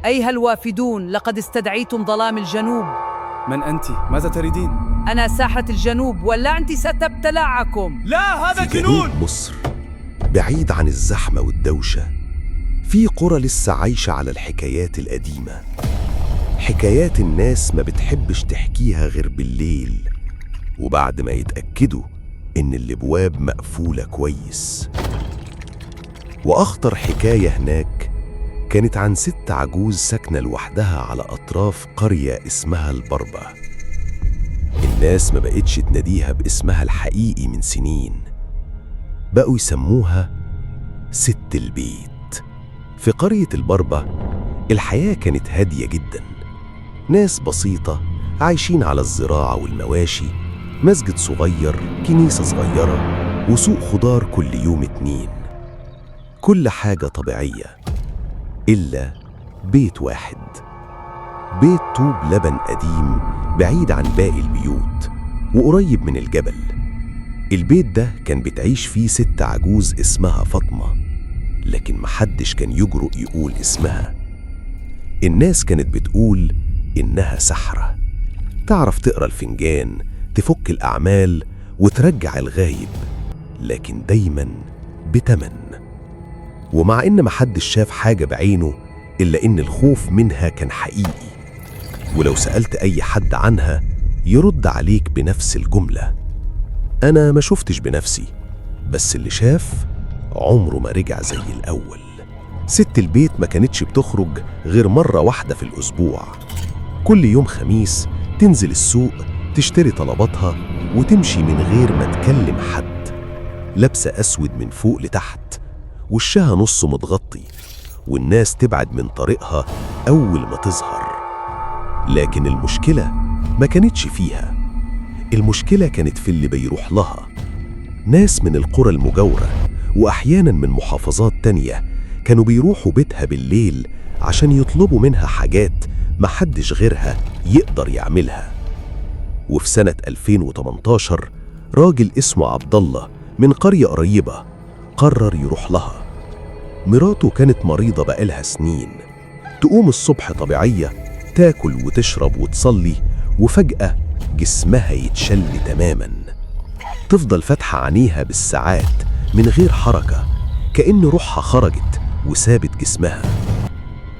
أيها الوافدون، لقد استدعيتم ظلام الجنوب. من أنت؟ ماذا تريدين؟ أنا ساحرة الجنوب واللعنة ستبتلعكم. لا، هذا في جنون! جنوب مصر، بعيد عن الزحمة والدوشة، في قرى لسه عايشة على الحكايات القديمة. حكايات الناس ما بتحبش تحكيها غير بالليل، وبعد ما يتأكدوا إن الأبواب مقفولة كويس. وأخطر حكاية هناك كانت عن ست عجوز ساكنة لوحدها على أطراف قرية اسمها البربة. الناس ما بقتش تناديها باسمها الحقيقي من سنين، بقوا يسموها ست البيت. في قرية البربة الحياة كانت هادية جدا، ناس بسيطة عايشين على الزراعة والمواشي، مسجد صغير، كنيسة صغيرة، وسوق خضار كل يوم 2. كل حاجة طبيعية إلا بيت واحد، بيت طوب لبن قديم بعيد عن باقي البيوت وقريب من الجبل. البيت ده كان بتعيش فيه ست عجوز اسمها فاطمة، لكن محدش كان يجرؤ يقول اسمها. الناس كانت بتقول إنها سحرة، تعرف تقرأ الفنجان، تفك الأعمال وترجع الغايب، لكن دايما بتمن. ومع إن محدش شاف حاجة بعينه، إلا إن الخوف منها كان حقيقي، ولو سألت أي حد عنها يرد عليك بنفس الجملة: أنا ما شفتش بنفسي، بس اللي شاف عمره ما رجع زي الأول. ست البيت ما كانتش بتخرج غير مرة واحدة في الأسبوع، كل يوم خميس تنزل السوق تشتري طلباتها وتمشي من غير ما تكلم حد، لابسة أسود من فوق لتحت، وشها نص متغطي، والناس تبعد من طريقها أول ما تظهر. لكن المشكلة ما كانتش فيها، المشكلة كانت في اللي بيروح لها. ناس من القرى المجاورة وأحيانا من محافظات تانية كانوا بيروحوا بيتها بالليل عشان يطلبوا منها حاجات محدش غيرها يقدر يعملها. وفي سنة 2018 راجل اسمه عبد الله من قرية قريبة قرر يروح لها. مراته كانت مريضة بقالها سنين، تقوم الصبح طبيعية، تاكل وتشرب وتصلي، وفجأة جسمها يتشل تماما، تفضل فاتحة عينيها بالساعات من غير حركة، كأن روحها خرجت وسابت جسمها.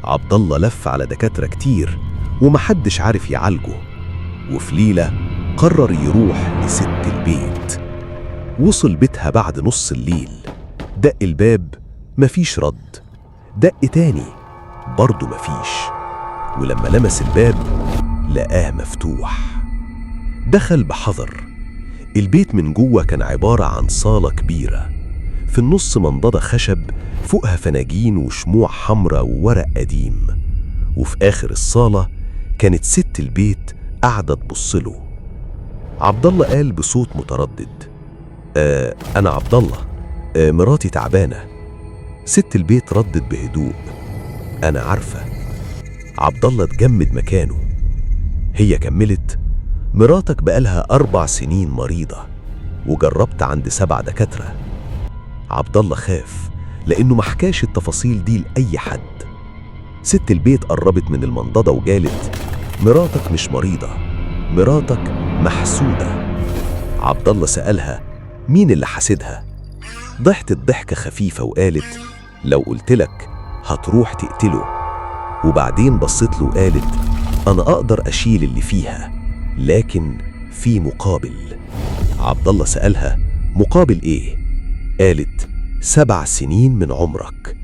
عبد الله لف على دكاترة كتير ومحدش عارف يعالجه، وفي ليلة قرر يروح لست البيت. وصل بيتها بعد نص الليل، دق الباب مفيش رد، دق تاني برضه مفيش، ولما لمس الباب لقاه مفتوح. دخل بحذر. البيت من جوه كان عبارة عن صالة كبيرة، في النص منضدة خشب فوقها فناجين وشموع حمراء وورق قديم، وفي آخر الصالة كانت ست البيت قاعدة تبصله. عبد الله قال بصوت متردد: أنا عبد الله، مراتي تعبانة. ست البيت ردت بهدوء: أنا عارفة. عبد الله اتجمد مكانه. هي كملت: مراتك بقالها 4 سنين مريضة، وجربت عند 7 دكاترة. عبد الله خاف لأنه محكاش التفاصيل دي لأي حد. ست البيت قربت من المنضدة وقالت: مراتك مش مريضة، مراتك محسودة. عبد الله سألها: مين اللي حسدها؟ ضحكت ضحكة خفيفة وقالت: لو قلتلك هتروح تقتله. وبعدين بصت له وقالت: أنا أقدر أشيل اللي فيها، لكن في مقابل. عبد الله سألها: مقابل إيه؟ قالت: 7 سنين من عمرك.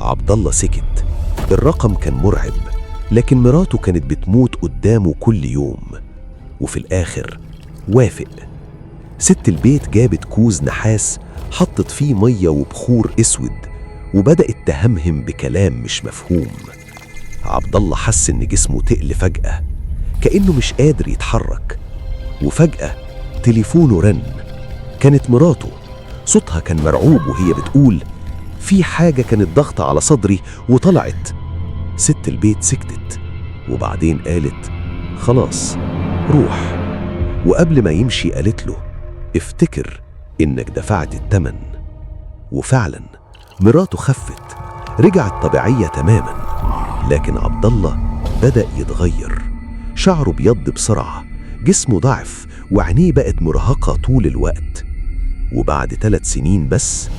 عبد الله سكت. الرقم كان مرعب، لكن مراته كانت بتموت قدامه كل يوم. وفي الآخر وافق. ست البيت جابت كوز نحاس، حطت فيه مية وبخور اسود، وبدأت تهمهم بكلام مش مفهوم. عبد الله حس ان جسمه تقل فجأة، كأنه مش قادر يتحرك. وفجأة تليفونه رن. كانت مراته، صوتها كان مرعوب وهي بتقول: في حاجة كانت ضغطة على صدري وطلعت. ست البيت سكتت، وبعدين قالت: خلاص روح. وقبل ما يمشي قالت له: افتكر إنك دفعت الثمن. وفعلا مراته خفت، رجعت طبيعية تماما. لكن عبد الله بدأ يتغير. شعره بيض بسرعة، جسمه ضعف، وعينيه بقت مرهقة طول الوقت. وبعد 3 سنين بس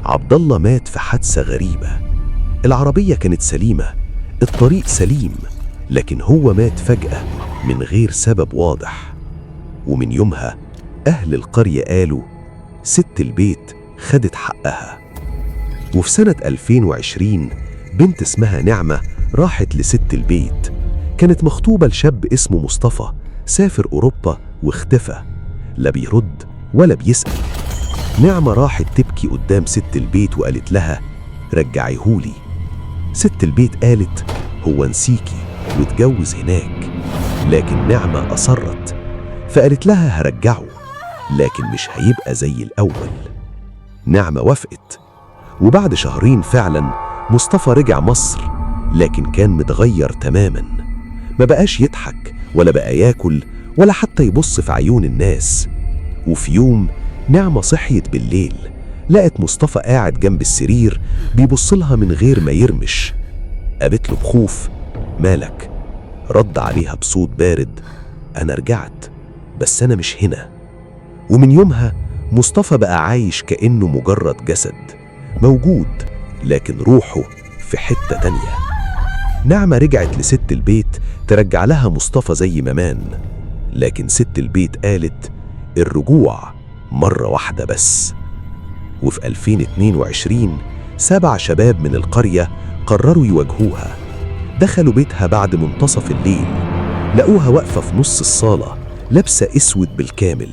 عبد الله مات في حادثة غريبة. العربية كانت سليمة، الطريق سليم، لكن هو مات فجأة من غير سبب واضح. ومن يومها أهل القرية قالوا ست البيت خدت حقها. وفي سنة 2020 بنت اسمها نعمة راحت لست البيت. كانت مخطوبة لشاب اسمه مصطفى، سافر أوروبا واختفى، لا بيرد ولا بيسأل. نعمة راحت تبكي قدام ست البيت وقالت لها رجعيهولي. ست البيت قالت هو نسيكي واتجوز هناك، لكن نعمة أصرت، فقالت لها هرجعه لكن مش هيبقى زي الأول. نعمة وافقت، وبعد شهرين فعلا مصطفى رجع مصر، لكن كان متغير تماما. ما بقاش يضحك ولا بقى ياكل ولا حتى يبص في عيون الناس. وفي يوم نعمة صحيت بالليل، لقت مصطفى قاعد جنب السرير بيبصلها من غير ما يرمش. قالت له بخوف مالك؟ رد عليها بصوت بارد أنا رجعت بس أنا مش هنا. ومن يومها مصطفى بقى عايش كأنه مجرد جسد موجود، لكن روحه في حتة تانية. نعمة رجعت لست البيت ترجع لها مصطفى زي ما مان، لكن ست البيت قالت الرجوع مرة واحدة بس. وفي 2022 7 شباب من القرية قرروا يواجهوها. دخلوا بيتها بعد منتصف الليل، لقوها واقفة في نص الصالة لابسة اسود بالكامل.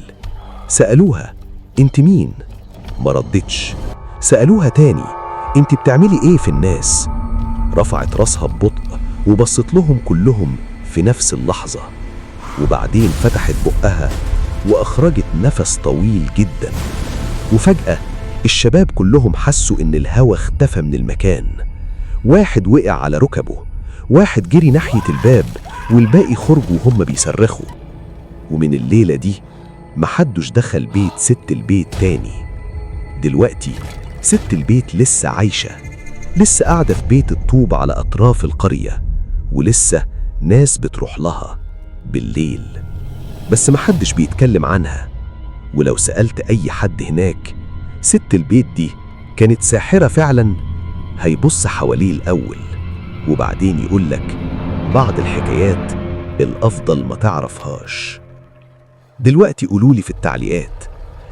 سألوها انت مين؟ ما ردتش. سألوها تاني انت بتعملي ايه في الناس؟ رفعت راسها ببطء وبصت لهم كلهم في نفس اللحظة، وبعدين فتحت بقها وأخرجت نفس طويل جدا. وفجأة الشباب كلهم حسوا إن الهوا اختفى من المكان. واحد وقع على ركبه، واحد جري ناحية الباب، والباقي خرجوا وهم بيصرخوا. ومن الليلة دي محدش دخل بيت ست البيت تاني. دلوقتي ست البيت لسه عايشة، لسه قاعدة في بيت الطوب على أطراف القرية، ولسه ناس بتروح لها بالليل، بس محدش بيتكلم عنها. ولو سألت أي حد هناك ست البيت دي كانت ساحرة فعلا، هيبص حواليه الأول وبعدين يقولك بعض الحكايات الأفضل ما تعرفهاش. دلوقتي قولولي في التعليقات،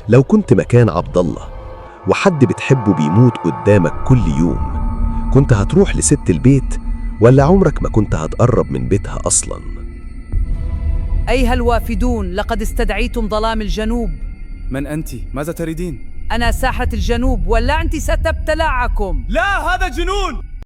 لو كنت مكان عبد الله وحد بتحبه بيموت قدامك كل يوم، كنت هتروح لست البيت ولا عمرك ما كنت هتقرب من بيتها أصلا؟ أيها الوافدون، لقد استدعيتم ظلام الجنوب. من أنت؟ ماذا تريدين؟ أنا ساحرة الجنوب، واللعنة ستبتلعكم. لا، هذا جنون!